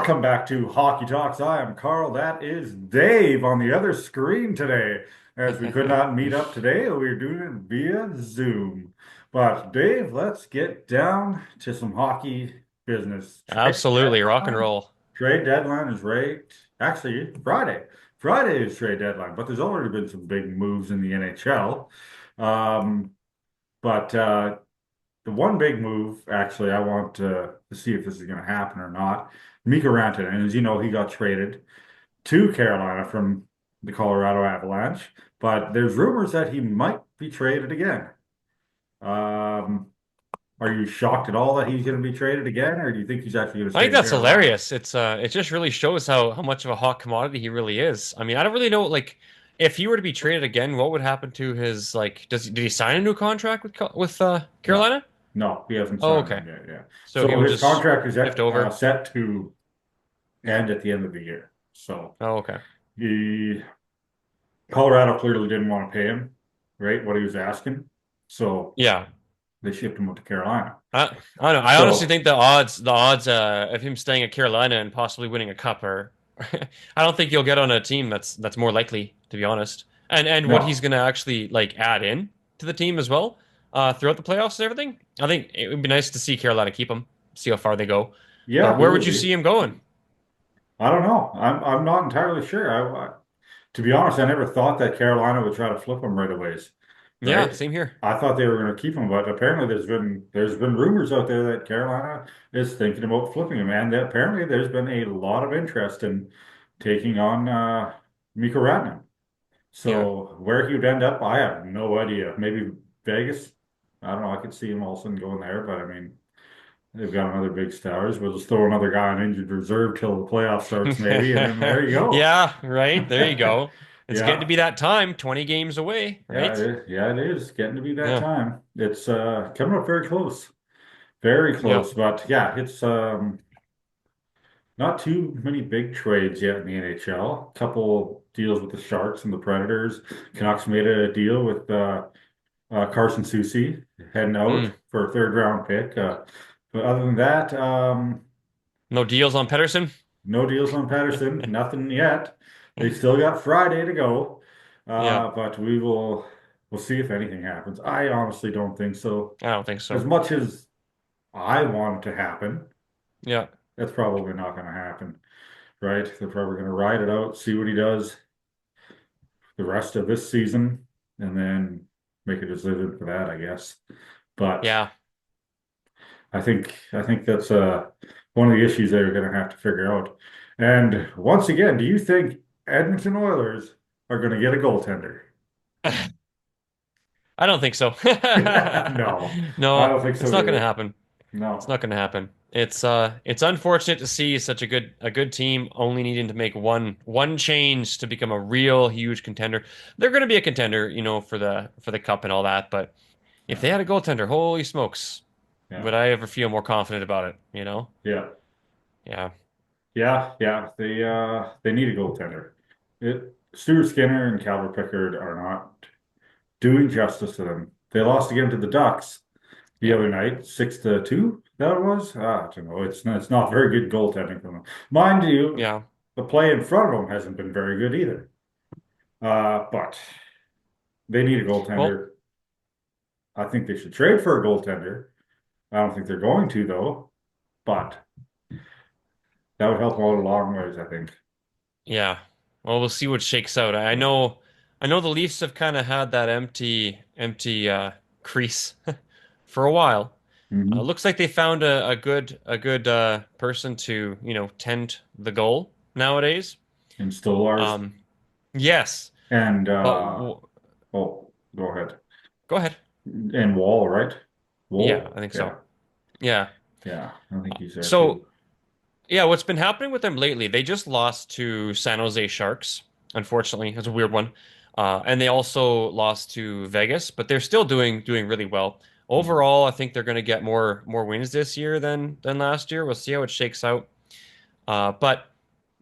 Welcome back to Hockey Talks. I am Carl. That is Dave on the other screen today. As we could not meet up today, we're doing it via Zoom. But Dave, let's get down to some hockey business. Trade Absolutely, rock and deadline. roll. Trade deadline is right. Actually, Friday. Friday is trade deadline, but there's already been some big moves in the NHL. Um, but the one big move, actually, I want to see if this is going to happen or not. Mikko Rantanen, as you know, he got traded to Carolina from the Colorado Avalanche, but there's rumors that he might be traded again. Um, are you shocked at all that he's going to be traded again, or do you think he's actually going to I stay think in that's Carolina? hilarious. It just really shows how much of a hot commodity he really is. I mean, I don't really know like if he were to be traded again, what would happen to his like did he sign a new contract with No, Carolina? no, he hasn't Oh, signed okay. one yet. Yeah, So he so would his just contract is shift over. set to end at the end of the year. So Oh, okay. he Colorado clearly didn't want to pay him, right? What he was asking. So Yeah. they shipped him up to Carolina. I don't know. I honestly So think the odds of him staying at Carolina and possibly winning a cup are I don't think he'll get on a team that's more likely, to be honest. And what he's no, gonna actually like add in to the team as well, throughout the playoffs and everything. I think it would be nice to see Carolina keep him, see how far they go. yeah, But he where would would you be. see him going? I don't know. I'm not entirely sure. To be honest, I never thought that Carolina would try to flip him right away, Yeah, right? same here. I thought they were going to keep him, but apparently there's been rumors out there that Carolina is thinking about flipping him, and that apparently there's been a lot of interest in taking on Mikko Rantanen. Yeah. So where he would end up, I have no idea. Maybe Vegas. I don't know. I could see him all of a sudden going there, but I mean, they've got another big stars. We'll just throw another guy on injured reserve till the playoff starts, maybe, and then there you go. Yeah, right. There you go. It's getting to Yeah, be that time, 20 games away, yeah, right? yeah, it is getting to be that Yeah. time. It's coming up very Yeah. close. But yeah, it's not too many big trades yet in the NHL. Couple deals with the Sharks and the Predators. Canucks made a deal with Carson Soucy heading out Mm. for a third round pick. But other than that, No deals on Pedersen? no deals on Patterson, nothing yet. They still got Friday to go. Yeah. But we'll see if anything happens. I honestly don't think so. I don't think As so. much as I want it to happen, Yeah. that's probably not going to happen, right? They're probably going to ride it out, see what he does the rest of this season, and then make a decision for that, I guess. But Yeah. I think that's one of the issues they're going to have to figure out. And once again, do you think Edmonton Oilers are going to get a goaltender? I don't think so. No, I No, don't think it's so not going to either. happen. It's No, not going to happen. It's unfortunate to see such a good team only needing to make one change to become a real huge contender. They're going to be a contender, for the cup and all that, but if yeah, they had a goaltender, holy smokes, yeah, would I ever feel more confident about it? yeah, Yeah. yeah. They need a goaltender. Stuart Skinner and Calvin Pickard are not doing justice to them. They lost again to the Ducks the Yeah. other night, 6-2. That was, I don't know. It's not very good goaltending from them. Mind you, Yeah. the play in front of them hasn't been very good either. But they need a Well, goaltender. I think they should trade for a goaltender. I don't think they're going to though, but that would help out a long ways, I think. yeah. Well, we'll see what shakes out. I Yeah. know I know the Leafs have kind of had that empty crease for a while. Hmm. Looks like they found a good person to, tend the goal nowadays. And Stolars Um, yes, and but oh, go ahead. go ahead. And Wall, right? Yeah, Wall. I think so. Yeah. Yeah. Yeah. I think he's there too. So, yeah, what's been happening with them lately? They just lost to San Jose Sharks, unfortunately. It's a weird one. And they also lost to Vegas, but they're still doing really well. Mhm. Overall, I think they're going to get more wins this year than last year. We'll see how it shakes out. But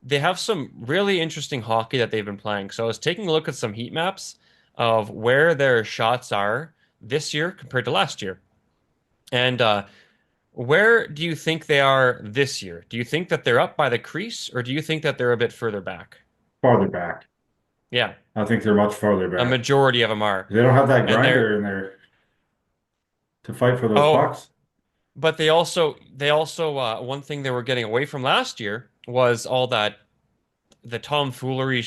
they have some really interesting hockey that they've been playing. So I was taking a look at some heat maps of where their shots are this year compared to last year. And Where do you think they are this year? Do you think that they're up by the crease, or do you think that they're a bit further back? Farther back. Yeah, I think they're much farther a back. majority of them are. They don't have that And they're grinder in there to fight for those oh, pucks. but they also one thing they were getting away from last year was all that the tomfoolery,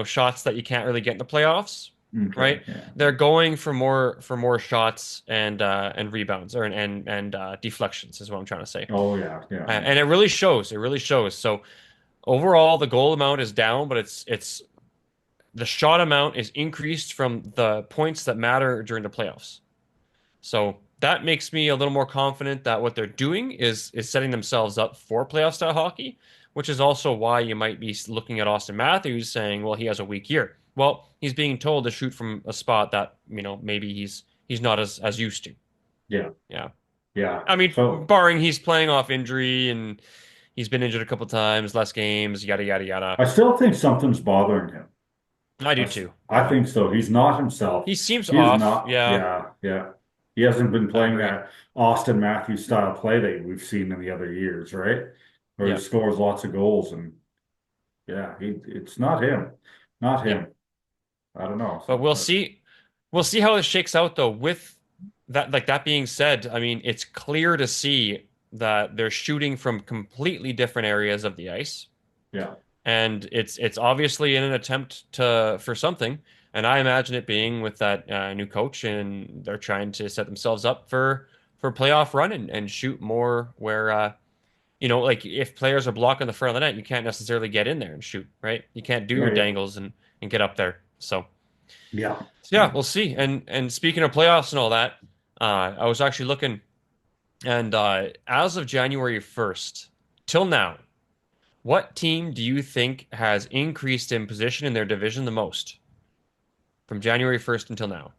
shots that you can't really get in the playoffs, Okay, right? yeah. They're going for more shots and rebounds or and deflections is what I'm trying to say. Oh yeah, yeah, yeah. And it really shows. It really shows. So overall, the goal amount is down, but it's the shot amount is increased from the points that matter during the playoffs. So that makes me a little more confident that what they're doing is setting themselves up for playoff style hockey, which is also why you might be looking at Austin Matthews saying, well, he has a weak year. Well, he's being told to shoot from a spot that, maybe he's not as used to. Yeah, Yeah. yeah. I mean, So barring he's playing off injury and he's been injured a couple times, less games, yada yada yada. I still think something's bothering him. I do too. I Yeah. think so. He's not himself. He seems He is off. not. Yeah, Yeah, yeah. He hasn't been I playing agree. that Austin Matthews style play that we've seen in the other years, right? Where he Yeah. scores lots of goals and yeah, it's not him. Not Yeah. him. I don't know. But So, we'll see. We'll see how it shakes out though. With that being said, I mean, it's clear to see that they're shooting from completely different areas of the ice, yeah. and it's obviously in an attempt to for something. And I imagine it being with that new coach, and they're trying to set themselves up for playoff run and shoot more where like if players are blocking the front of the net, you can't necessarily get in there and shoot, right? You can't do Yeah, your yeah. dangles and get up there. Yeah. So yeah, we'll see. And speaking of playoffs and all that, I was actually looking, and as of January 1st till now, what team do you think has increased in position in their division the most from January 1st until now?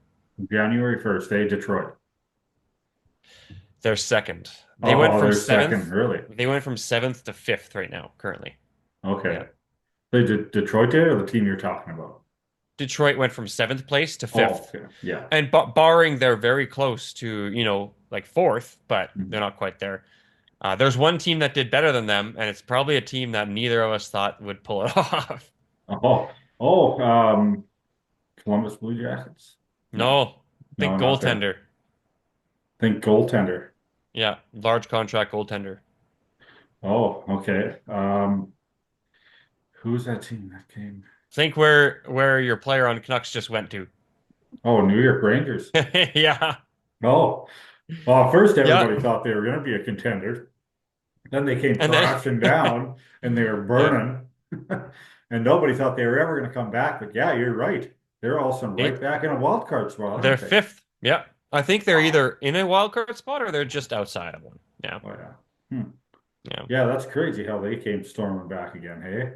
January 1st, Detroit. They're second. They went Oh, from they're second, seventh. really. They went from seventh to fifth right now, currently. Yeah. Okay. They did Detroit did or the team you're talking about? Detroit went from seventh place to Oh, fifth. okay. Yeah. And barring they're very close to, like fourth, but they're Mhm. not quite there. There's one team that did better than them, and it's probably a team that neither of us thought would pull it off. Oh, Columbus Blue Jackets. No, No, no, think not them. goaltender. Think goaltender. Yeah, large contract goaltender. Oh, okay. Who's that team that came? Think where your player on Canucks just went to. Oh, New York Rangers. Yeah, Oh, well, first yeah, everybody thought they were going to be a contender. Then they came and then crashing down and they were yeah, burning. And nobody thought they were ever going to come back. But yeah, you're right. They're also right eight. back in a wild card spot, They're aren't they? fifth. Yeah, I think they're Wow. either in a wild card spot or they're just outside of one. Yeah, Oh yeah. Hmm. yeah, Yeah, that's crazy how they came storming back again, hey?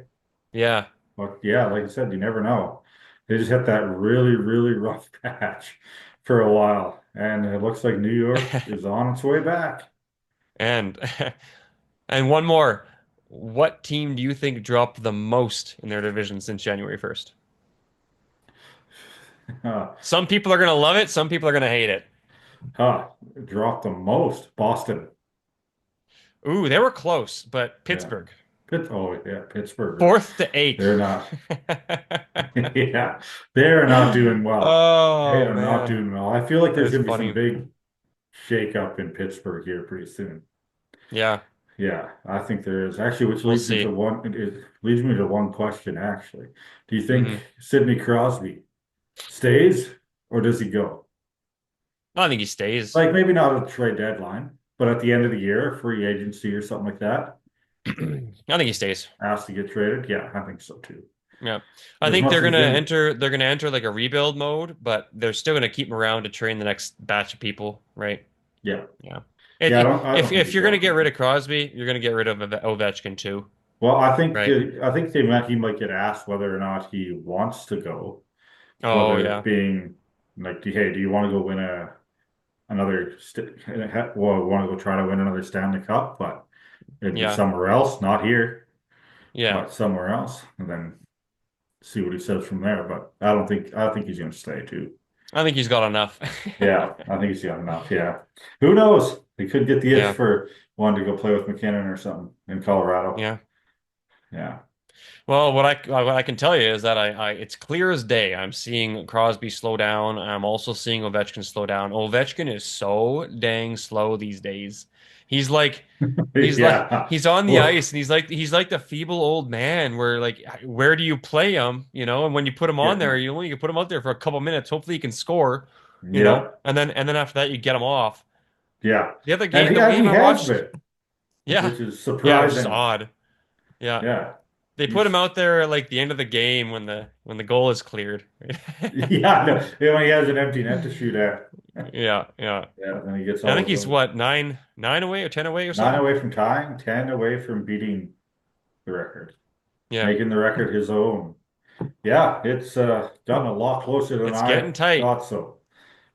yeah. But yeah, like I said, you never know. They just hit that really, really rough patch for a while. And it looks like New York is on its way back. And and one more. What team do you think dropped the most in their division since January 1st? Uh, Some people are going to love it, some people are going to hate it. Dropped the most. Boston. Ooh, they were close, but Yeah. Pittsburgh. Oh yeah, Pittsburgh. Fourth to They're eighth. not. Yeah, they're not doing well. They Oh are not man, doing well. I feel like that there's is going to be some funny. big shake-up in Pittsburgh here pretty soon. Yeah, Yeah, I think there is. Actually, which we'll leads me to see. one question, actually. Do you think Hmm. Sidney Crosby stays or does he go? I think he stays. Like maybe not at the trade deadline, but at the end of the year, free agency or something like that, I think he stays. asked to get traded. Yeah, I think so too. Yeah. I As think much they're as gonna Jimmy, enter like a rebuild mode, but they're still gonna keep him around to train the next batch of people, right? yeah, Yeah. yeah, It, I don't think if he's you're gonna get walking. rid of Crosby, you're gonna get rid of Ovechkin too, Well, right? I think he might get asked whether or not he wants to go, Oh whether it yeah. being like, hey, do you want to go win another well, want to go try to win another Stanley Cup, but it'd be Yeah. somewhere else, not here, Yeah. but somewhere else, and then see what he says from there. But I don't think he's going to stay too. I think he's got enough. Yeah, I think he's got enough. Yeah. Who knows? He could get the itch Yeah, for wanting to go play with McKinnon or something in Colorado. yeah. Yeah. Well, what I can tell you is that it's clear as day. I'm seeing Crosby slow down. I'm also seeing Ovechkin slow down. Ovechkin is so dang slow these days. He's like Yeah. he's on the Well, ice and he's like the feeble old man where like where do you play him, And when you put him on there, yeah. you only can put him out there for a couple minutes. Hopefully he can score, Yeah. and then after that you get him off. Yeah. The other And game he I has watched, been, yeah. which is Yeah, which is surprising. odd. Yeah. Yeah. They put him He's out there at like the end of the game when the goal is cleared. yeah, no, when he has an empty net to shoot at. Yeah, yeah. Yeah, then he gets I all think his he's own. what, nine away or 10 away or Nine something? away from tying, 10 away from beating the record, Yeah. making the record his own. Yeah, it's gotten a lot closer than It's I getting tight. thought so.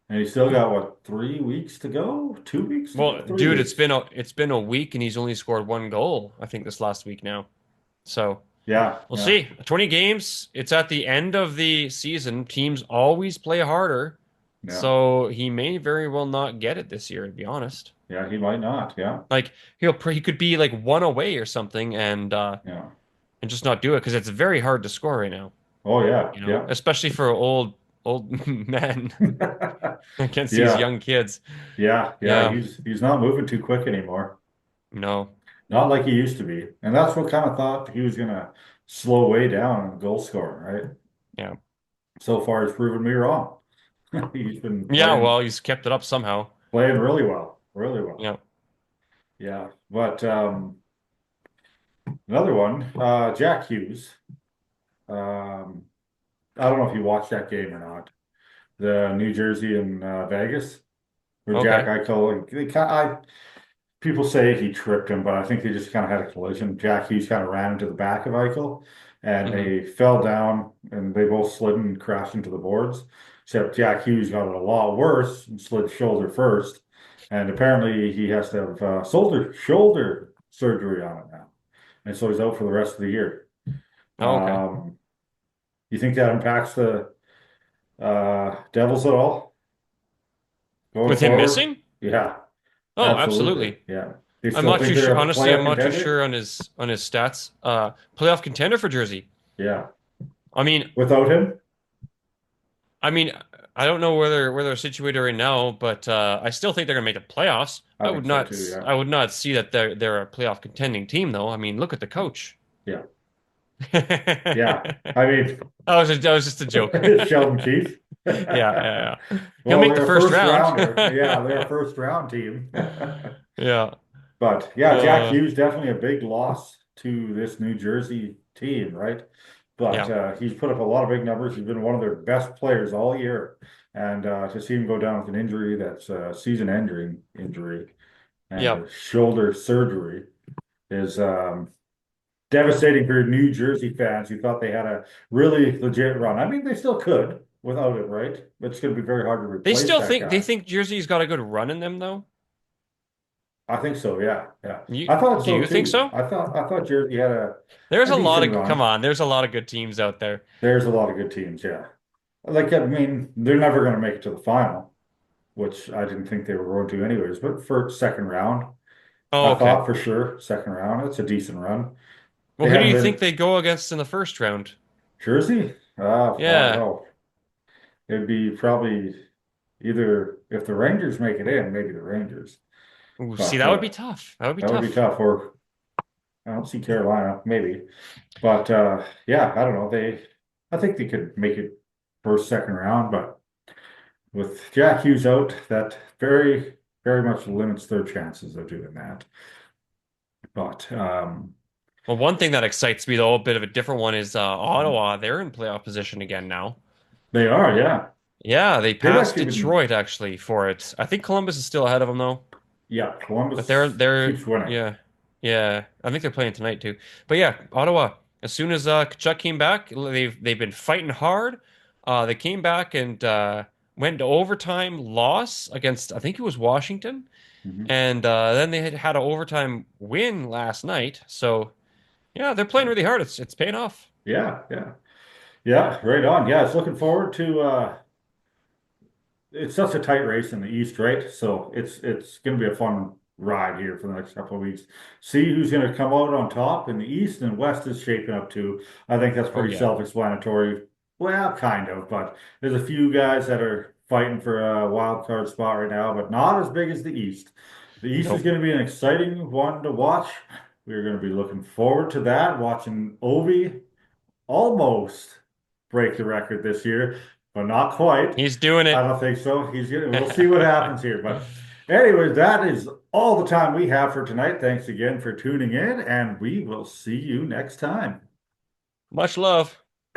And he's still got what, 3 weeks to go? 2 weeks to Well, go? three dude, weeks. it's been a week and he's only scored one goal, I think this last week now. So, Yeah, we'll yeah, see. 20 games. It's at the end of the season. Teams always play harder. yeah, So, he may very well not get it this year, to be honest. yeah. He might not. Yeah, Like he could be like one away or something yeah. and just not do it because it's very hard to score right now, Oh yeah, yeah, especially for old men against these yeah, young kids. yeah, yeah. Yeah, He's not moving too quick anymore. no, Not like he used to be. And that's what kind of thought he was gonna slow way down on goal scoring, right? yeah, So far, he's proven me wrong. He's been yeah. Well, he's kept it up somehow. playing really well, really well. Yeah. Yeah, but another one, Jack Hughes. Um, I don't know if you watched that game or not. The New Jersey and Vegas, where Jack Okay. Eichel, people say he tripped him, but I think they just kind of had a collision. Jack Hughes kind of ran into the back of Eichel, and Hmm. they fell down, and they both slid and crashed into the boards. Except Jack Hughes got it a lot worse and slid shoulder first, and apparently he has to have shoulder surgery on it now, and so he's out for the rest of the year. Oh, okay. Um, you think that impacts the Devils at all going With him forward? missing? Yeah, Oh, absolutely. absolutely. Yeah, they I'm still not think too they're sure. a Honestly, I'm playoff not too contender. sure on his stats. Playoff contender for Jersey. Yeah. I mean, Without him? I mean, I don't know where they're situated right now, but I still think they're gonna make the playoffs. I think so too, yeah. I would not see that they're a playoff contending team, though. I mean, look at the coach. Yeah. Yeah. That I mean, that was just a joke. Sheldon Keefe. Yeah, yeah, yeah. He'll Well, make the they're a first first round. rounder. Yeah, they're a first round team. Yeah. But yeah, Jack Uh, Hughes definitely a big loss to this New Jersey team, right? But yeah. he's put up a lot of big numbers. He's been one of their best players all year. And to see him go down with an injury that's a season-ending injury and Yeah. a shoulder surgery is devastating for New Jersey fans who thought they had a really legit run. I mean, they still could without it, right? But it's going to be very hard to replace that They guy. think Jersey's got a good run in them though. I think so. Yeah, yeah. You I thought do so you think too. so? I thought Jersey had a decent Come run. on, there's a lot of good teams out there. There's a lot of good teams. Yeah. Like, I mean, they're never going to make it to the final, which I didn't think they were going to anyways. But for second round, Oh, I okay. thought for sure second round, it's a decent run. Well, They who do haven't you think been they go against in the first round? Jersey. I don't Yeah. know. It'd be probably either if the Rangers make it in, maybe the Rangers. Ooh, see, But that would be tough. That would be that would be tough. tough. Or I don't see Carolina, maybe. But yeah, I don't know. I think they could make it first, second round, but with Jack Hughes out, that very much limits their chances of doing that. But Well, one thing that excites me though, a bit of a different one, is mhm. Ottawa. They're in playoff position again now. They are, yeah. Yeah, they They've passed actually been, Detroit actually for it. I think Columbus is still ahead of them though. yeah. But Columbus keeps winning. yeah, yeah. I think they're playing tonight too. But yeah, Ottawa. As soon as Kachuk came back, they've been fighting hard. They came back and went to overtime loss against I think it was Washington, Mhm. and then they had an overtime win last night. So yeah, they're playing really hard. It's paying off. Yeah, yeah. Yeah, right on. Yeah, it's looking forward to it's such a tight race in the East, right? So it's going to be a fun ride here for the next couple of weeks. See who's going to come out on top in the East, and West is shaping up too. I think that's Oh pretty yeah. self-explanatory. Well, kind of, but there's a few guys that are fighting for a wild card spot right now, but not as big as the East. The East is Nope. going to be an exciting one to watch. We're going to be looking forward to that, watching Ovi almost break the record this year, but not quite. He's doing I it. don't think so. We'll see what happens here. But anyways, that is all the time we have for tonight. Thanks again for tuning in, and we will see you next time. Much love.